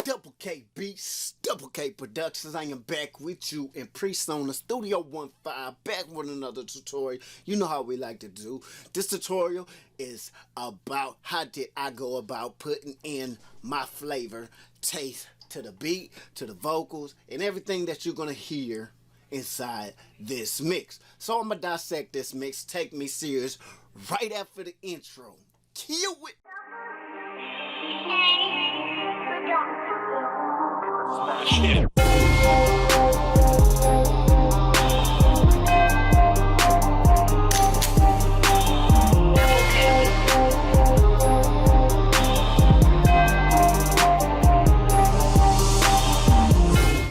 DoubleKBeats, Double K Productions. I am back with you in Pre-Sona Studio 15, back with another tutorial. You know how we like to do. This tutorial is about how did I go about putting in my flavor, taste to the beat, to the vocals, and everything that you're gonna hear inside this mix. So I'm gonna dissect this mix. Take me serious right after the intro. Kill it.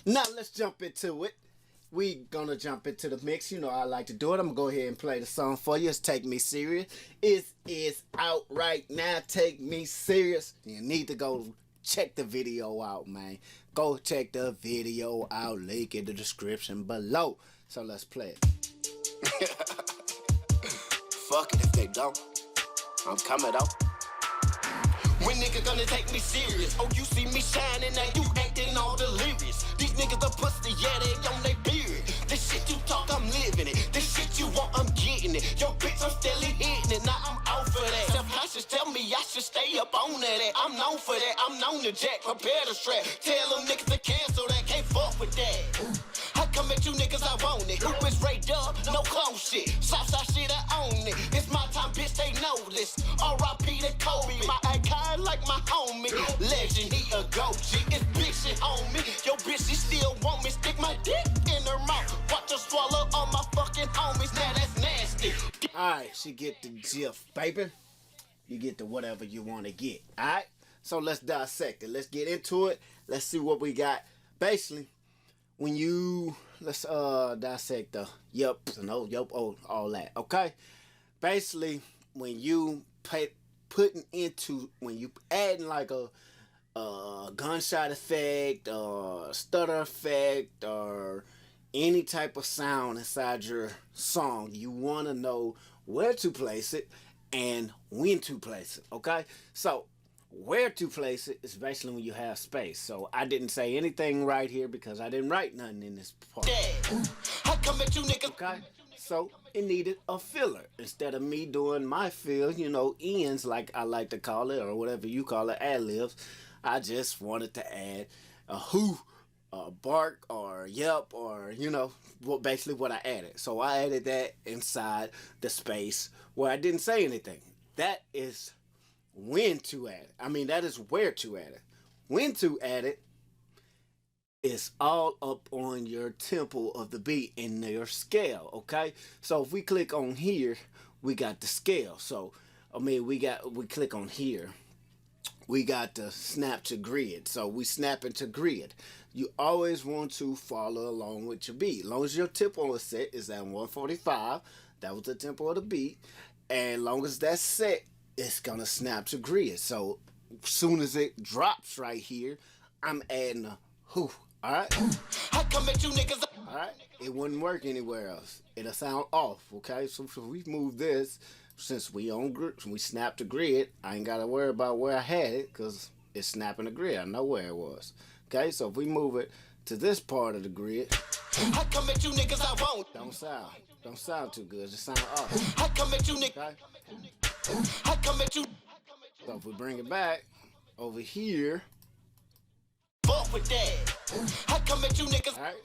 Now let's jump into it. We gonna jump into the mix. You know I like to do it. I'm gonna go ahead and play the song for you. It's Take Me Serious. It is out right now. Take Me Serious. You need to go check the video out, man. Go check the video out. Link in the description below. So let's play it. Fuck it if they don't. I'm coming out. When niggas gonna take me serious? Oh, you see me shining, now you acting all delirious. These niggas are pussy, yeah, they on they beard. This shit you talk, I'm living it. This shit you want, I'm getting it. Your bitch, I'm steadily hitting it, now I'm out for that. Self-conscious tell me I should stay up on that. I'm known for that, I'm known to jack, prepare the strap. Tell them niggas to cancel that, can't fuck with that. I come at you niggas, I want it. Who is Ray Dub? No clone shit. Southside shit, I own it. It's my time, bitch, they know this. R.I.P. to Kobe, my icon like my homie. Legend, he a goat G. It's big shit, homie. Yo, bitch, she still want me. Stick my dick in her mouth. Watch her swallow all my fucking homies. Now that's nasty. Alright, she get the gif, baby. You get to whatever you want to get. Alright? So let's dissect it. Let's get into it. Let's see what we got. Basically, when you, let's dissect the yups and oh, yup, oh, all that, okay? Basically, when you when you adding like a gunshot effect, stutter effect, or any type of sound inside your song, you want to know where to place it and when to place it, okay? So, where to place it is basically when you have space. So I didn't say anything right here because I didn't write nothing in this part. Okay? So it needed a filler. Instead of me doing my fill, you know, ends like I like to call it, or whatever you call it, ad-libs, I just wanted to add a who, a bark, or yep, or, you know, basically what I added. So I added that inside the space where I didn't say anything. That is when to add it. I mean, that is where to add it. When to add it is all up on your tempo of the beat and your scale, okay? So if we click on here, we got the scale. So, I mean, we click on here, we got the snap to grid. So we snap into grid. You always want to follow along with your beat. As long as your tempo is set is at 145, that was the tempo of the beat, and as long as that's set, it's gonna snap to grid. So as soon as it drops right here, I'm adding a who. Alright? Alright? It wouldn't work anywhere else. It'll sound off, okay? So if we move this, since we snap to grid, I ain't gotta worry about where I had it because it's snapping the grid. I know where it was. Okay, so if we move it to this part of the grid, don't sound too good. Just sound off. Okay? So if we bring it back over here, alright,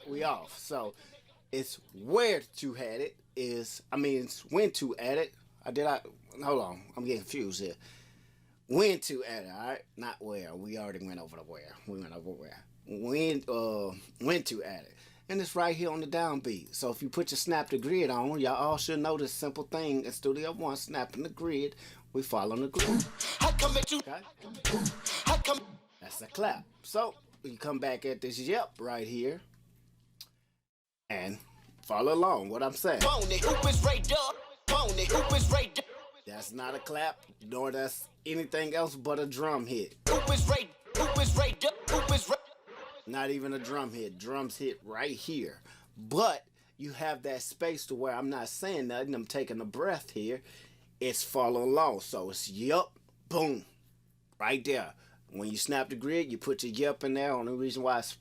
we off. So it's where to add it it's when to add it. Hold on, I'm getting confused here. When to add it, alright? Not where. We already went over the where. We went over where. When to add it. And it's right here on the downbeat. So if you put your snap to grid on, y'all all should know this simple thing in Studio One, snapping the grid. We follow the grid. Okay? That's a clap. So you come back at this yep right here and follow along what I'm saying. That's not a clap, nor that's anything else but a drum hit. Not even a drum hit. Drums hit right here. But you have that space to where I'm not saying nothing. I'm taking a breath here. It's follow along. So it's yup, boom, right there. when you snap the grid, you put your yep in there. Only reason why it's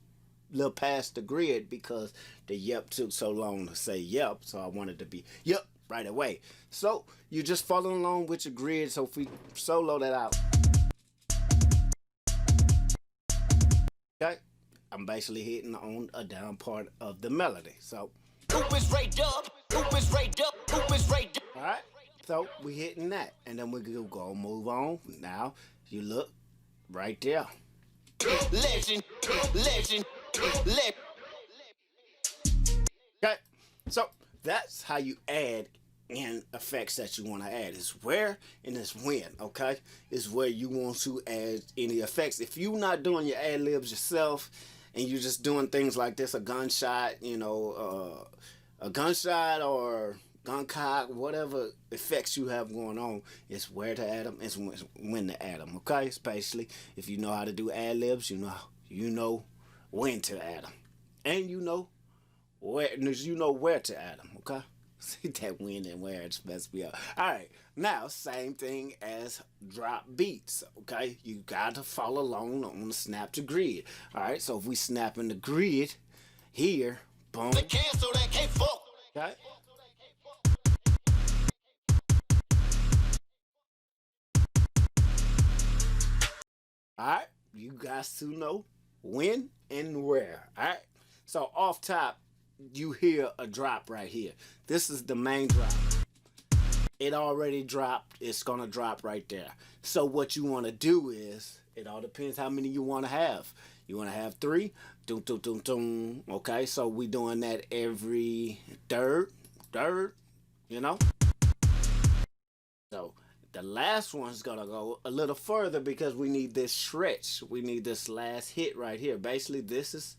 a little past the grid because the yep took so long to say yep, so I wanted to be yep right away. So you just follow along with your grid. So if we solo that out, okay, I'm basically hitting on a down part of the melody. So all right, so we hitting that, and then we go move on. Now you look right there. Legend. Okay, so that's how you add in effects that you want to add. Is where and it's when. Okay, is where you want to add any effects. If you're not doing your ad libs yourself and you're just doing things like this, a gunshot, you know, a gunshot or gun cock, whatever effects you have going on, it's where to add them, it's when to add them. Okay, especially if you know how to do ad libs, you know when to add them, and you know where to add them. Okay, see that when and where, it's messed me up. All right, now same thing as drop beats. Okay, you got to follow along on the snap to grid. All right, so if we snap in the grid here, boom. Okay. Alright, you guys to know when and where. Alright, so off top, you hear a drop right here. This is the main drop. It already dropped. It's gonna drop right there. So what you want to do is, it all depends how many you want to have. You want to have 3. Doom, doom, doom, doom. Okay, so we doing that every third, you know. So the last one's gonna go a little further because we need this stretch. We need this last hit right here. Basically, this is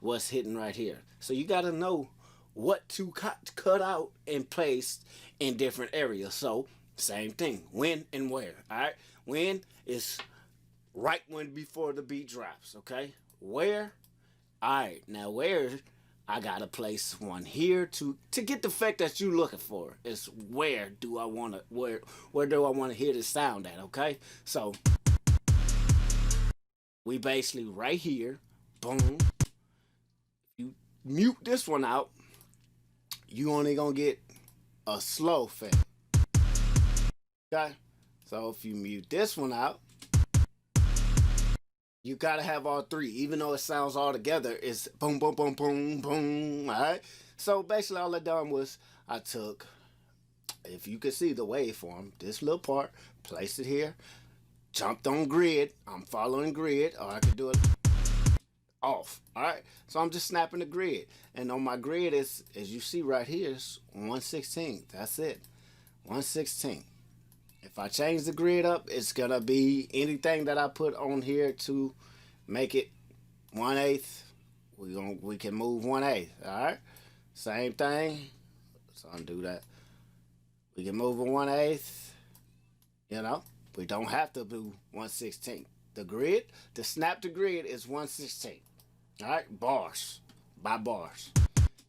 what's hitting right here. So you gotta know what to cut out and place in different areas. So same thing, when and where. All right, when is right when before the beat drops. Okay, where? All right, now where? I gotta place one here to get the effect that you're looking for. Is where do I wanna where do I wanna hear the sound at? Okay, so we basically right here, boom. You mute this one out, you only gonna get a slow fade. Okay, so if you mute this one out, you gotta have all 3, even though it sounds all together. It's boom, boom, boom, boom, boom. All right. So basically, all I done was I took, if you can see the waveform, this little part, placed it here, jumped on grid. I'm following grid, or I could do it off. All right. So I'm just snapping the grid, and on my grid is, as you see right here, is 1/16. That's it, 1/16. If I change the grid up, it's gonna be anything that I put on here to make it 1/8. We can move 1/8. All right, same thing. So undo that. We can move a 1/8. You know, we don't have to do 1/16. The grid, the snap to grid is 1/16. All right, bars by bars.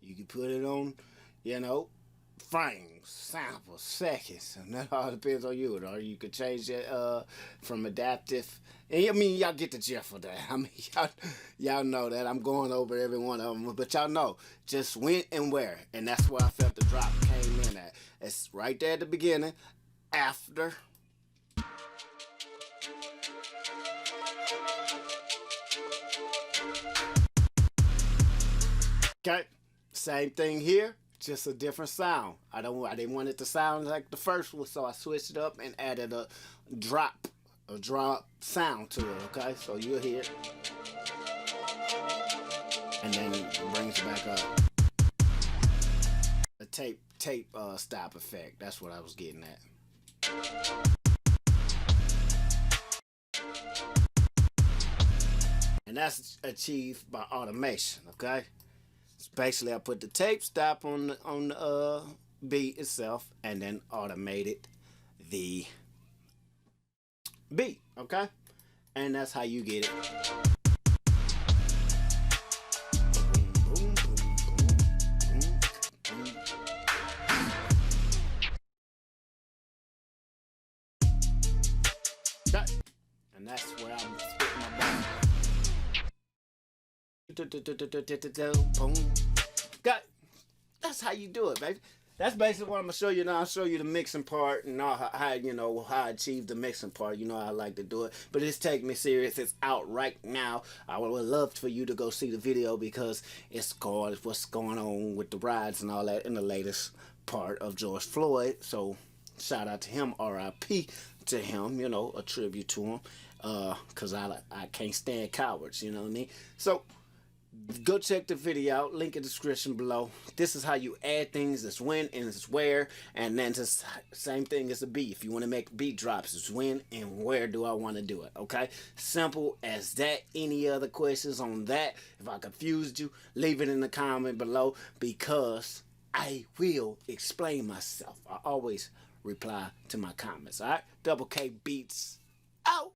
You can put it on, you know, frames, samples, seconds, and that all depends on you. Or you could change it from adaptive. And I mean, y'all get the gist of that. I mean, y'all know that I'm going over every one of them, but y'all know just when and where, and that's where I felt the drop came in at. It's right there at the beginning, after. Okay, same thing here. Just a different sound. I didn't want it to sound like the first one, so I switched it up and added a drop sound to it. Okay, so you'll hear it, and then it brings it back up. A tape stop effect. That's what I was getting at. And that's achieved by automation. Okay. Basically, I put the tape stop on the beat itself, and then automated the beat. Okay, and that's how you get it. Boom, boom, boom, boom, boom, boom. Okay, and that's where I'm. Boom. Got. That's how you do it, baby. That's basically what I'm gonna show you now. I'll show you the mixing part and how you know how I achieve the mixing part. You know I like to do it, but it's Take Me Serious. It's out right now. I would love for you to go see the video because it's called what's going on with the rides and all that in the latest part of George Floyd. So shout out to him, R.I.P. to him. You know, a tribute to him, cause I can't stand cowards. You know what I mean? So. Go check the video out, link in the description below. This is how you add things, it's when and it's where, and then just same thing as a beat. If you want to make beat drops, it's when and where do I want to do it, okay? Simple as that. Any other questions on that? If I confused you, leave it in the comment below because I will explain myself. I always reply to my comments, all right? DoubleKBeats out.